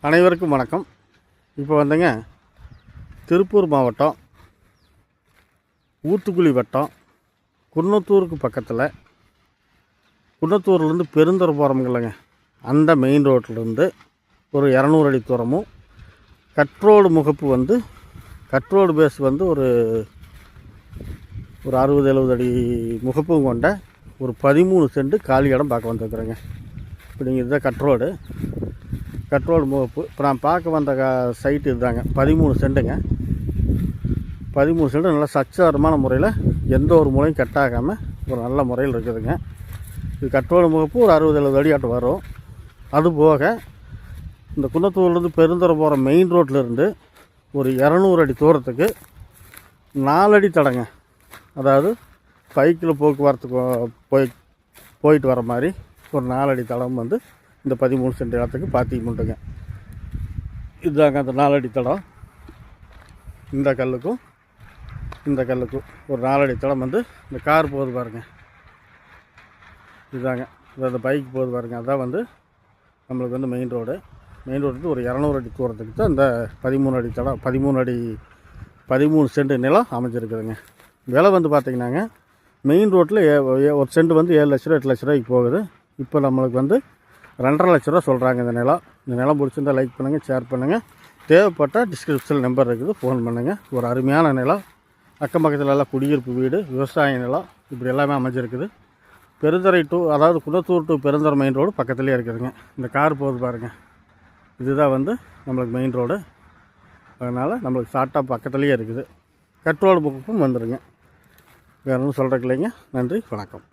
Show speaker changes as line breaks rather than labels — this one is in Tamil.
அனைவருக்கும் வணக்கம். இப்போ வந்துங்க திருப்பூர் மாவட்டம் ஊத்துக்குளி வட்டம் குன்னத்தூருக்கு பக்கத்தில் குன்னத்தூர்லேருந்து பெருந்துறை போகிறோமுங்களங்க, அந்த மெயின் ரோட்லேருந்து ஒரு 200 அடி தூரமும் கட்ரோடு முகப்பு கட்ரோடு பேஸ் ஒரு 60-70 அடி முகப்பும் கொண்ட ஒரு 13 சென்ட் காலி இடம் பார்க்க வந்துருக்குறேங்க. இப்போ நீங்கள் இதுதான் கட்ரோடு முகப்பு. இப்போ நான் பார்க்க வந்த சைட்டு இதுதாங்க. 13 சென்ட்டுங்க. 13 சென்ட் நல்லா சச்சாரமான முறையில் எந்த ஒரு முறையும் கட்டாகாமல் ஒரு நல்ல முறையில் இருக்குதுங்க. இது கட்ரோடு முகப்பு ஒரு 60-70 அடி ஆட்டு வரும். அதுபோக இந்த குன்னத்தூர்லேருந்து பெருந்துறை போகிற மெயின் ரோட்லேருந்து ஒரு 200 அடி தூரத்துக்கு 4 அடி தடங்க. அதாவது பைக்கில் போக்குவரத்துக்கு போயிட்டு வர மாதிரி ஒரு 4 அடி தடம் இந்த 13 சென்ட் இடத்துக்கு பார்த்திமுண்டுங்க. இதுதாங்க அந்த 4 அடி தடம். இந்த கல்லுக்கும் ஒரு 4 அடி தடம் இந்த கார் போகுது பாருங்கள். இதுதாங்க அந்த பைக் போகுது பாருங்கள். அதான் நம்மளுக்கு மெயின் ரோடு ஒரு 200 அடி தூரத்துக்கு தான் இந்த 13 அடி தடம் 13 சென்ட் நிலம் அமைஞ்சிருக்குதுங்க. விலை பார்த்திங்கன்னாங்க மெயின் ரோட்டில் ஒரு சென்ட் 7 லட்ச ரூபா 8 லட்ச ரூபாய்க்கு போகுது. இப்போ நம்மளுக்கு 2.5 லட்ச ரூபா சொல்கிறாங்க. இந்த நிலம் பிடிச்சிருந்தால் லைக் பண்ணுங்கள், ஷேர் பண்ணுங்கள். தேவைப்பட்டால் டிஸ்கிரிப்ஷனில் நம்பர் இருக்குது, ஃபோன் பண்ணுங்கள். ஒரு அருமையான நிலம், அக்கம் பக்கத்தில் எல்லாம் குடியிருப்பு வீடு, விவசாய நிலம், இப்படி எல்லாமே அமைஞ்சிருக்குது. பெருந்துறை அதாவது Kunnathur to Perundurai main road பக்கத்துலேயே இருக்குதுங்க. இந்த கார் போகுது பாருங்கள். இதுதான் நம்மளுக்கு மெயின் ரோடு. அதனால் நம்மளுக்கு ஷார்ட்டாக பக்கத்துலேயே இருக்குது. கட்ரோடு புக்கும் வந்துடுங்க. வேறு ஒன்றும் சொல்கிறக்கு இல்லைங்க. நன்றி, வணக்கம்.